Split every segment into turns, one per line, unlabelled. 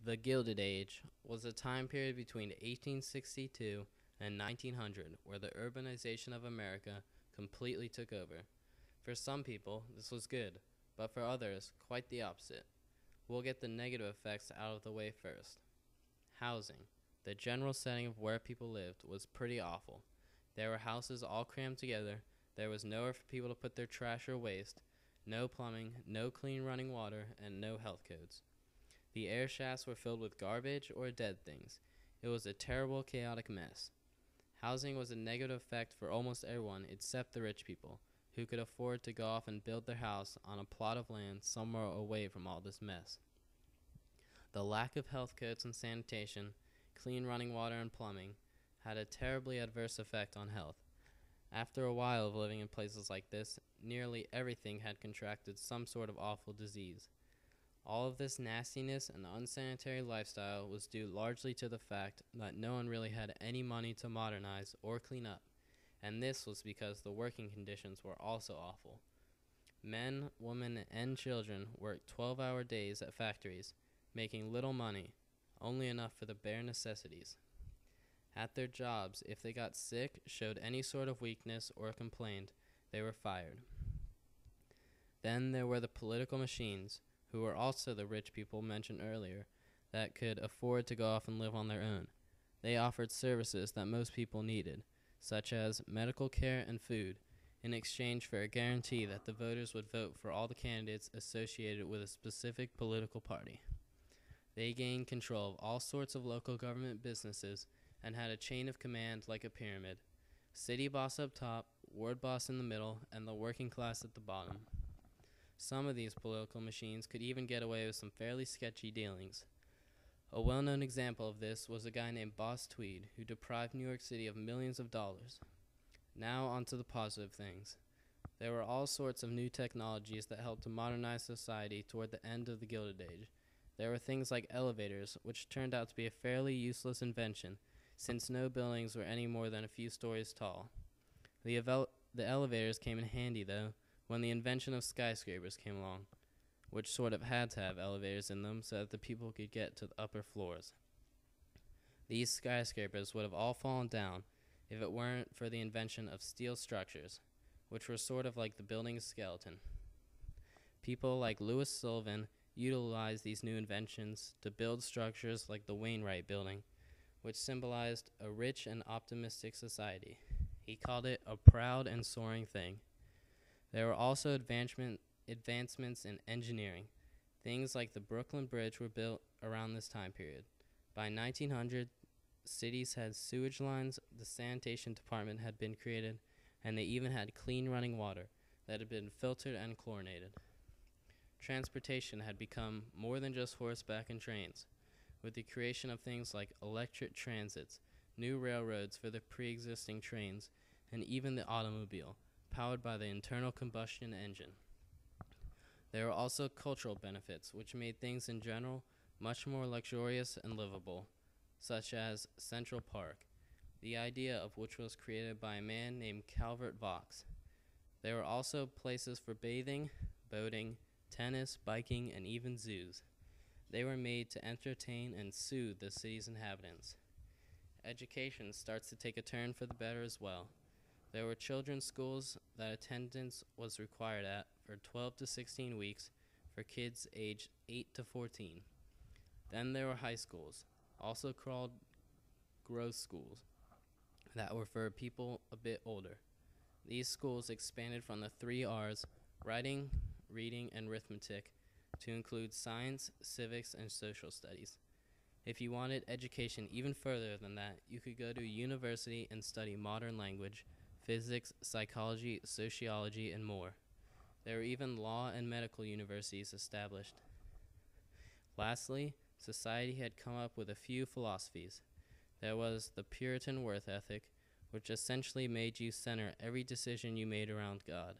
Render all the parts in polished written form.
The Gilded Age was a time period between 1862 and 1900 where the urbanization of America completely took over. For some people, this was good, but for others, quite the opposite. We'll get the negative effects out of the way first. Housing. The general setting of where people lived was pretty awful. There were houses all crammed together, there was nowhere for people to put their trash or waste, no plumbing, no clean running water, and no health codes. The air shafts were filled with garbage or dead things. It was a terrible, chaotic mess. Housing was a negative effect for almost everyone except the rich people, who could afford to go off and build their house on a plot of land somewhere away from all this mess. The lack of health codes and sanitation, clean running water and plumbing, had a terribly adverse effect on health. After a while of living in places like this, nearly everything had contracted some sort of awful disease. All of this nastiness and unsanitary lifestyle was due largely to the fact that no one really had any money to modernize or clean up, and this was because the working conditions were also awful. Men, women, and children worked 12-hour days at factories, making little money, only enough for the bare necessities. At their jobs, if they got sick, showed any sort of weakness, or complained, they were fired. Then there were the political machines, who were also the rich people mentioned earlier, that could afford to go off and live on their own. They offered services that most people needed, such as medical care and food, in exchange for a guarantee that the voters would vote for all the candidates associated with a specific political party. They gained control of all sorts of local government businesses and had a chain of command like a pyramid. City boss up top, ward boss in the middle, and the working class at the bottom. Some of these political machines could even get away with some fairly sketchy dealings. A well-known example of this was a guy named Boss Tweed, who deprived New York City of millions of dollars. Now onto the positive things. There were all sorts of new technologies that helped to modernize society toward the end of the Gilded Age. There were things like elevators, which turned out to be a fairly useless invention, since no buildings were any more than a few stories tall. The elevators came in handy, though, when the invention of skyscrapers came along, which sort of had to have elevators in them so that the people could get to the upper floors. These skyscrapers would have all fallen down if it weren't for the invention of steel structures, which were sort of like the building's skeleton. People like Louis Sullivan utilized these new inventions to build structures like the Wainwright Building, which symbolized a rich and optimistic society. He called it a proud and soaring thing. There were also advancements in engineering. Things like the Brooklyn Bridge were built around this time period. By 1900, cities had sewage lines, the sanitation department had been created, and they even had clean running water that had been filtered and chlorinated. Transportation had become more than just horseback and trains, with the creation of things like electric transits, new railroads for the pre-existing trains, and even the automobile, powered by the internal combustion engine. There were also cultural benefits, which made things in general much more luxurious and livable, such as Central Park, the idea of which was created by a man named Calvert Vaux. There were also places for bathing, boating, tennis, biking, and even zoos. They were made to entertain and soothe the city's inhabitants. Education starts to take a turn for the better as well. There were children's schools that attendance was required at for 12 to 16 weeks for kids aged 8 to 14. Then there were high schools, also called growth schools, that were for people a bit older. These schools expanded from the 3 R's, writing, reading, and arithmetic, to include science, civics, and social studies. If you wanted education even further than that, you could go to a university and study modern language, physics, psychology, sociology, and more. There were even law and medical universities established. Lastly, society had come up with a few philosophies. There was the Puritan worth ethic, which essentially made you center every decision you made around God.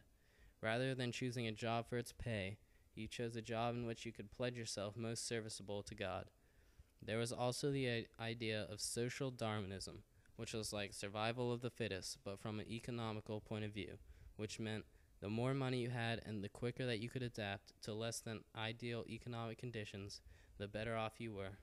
Rather than choosing a job for its pay, you chose a job in which you could pledge yourself most serviceable to God. There was also the idea of social Darwinism, which was like survival of the fittest, but from an economical point of view, which meant the more money you had and the quicker that you could adapt to less than ideal economic conditions, the better off you were.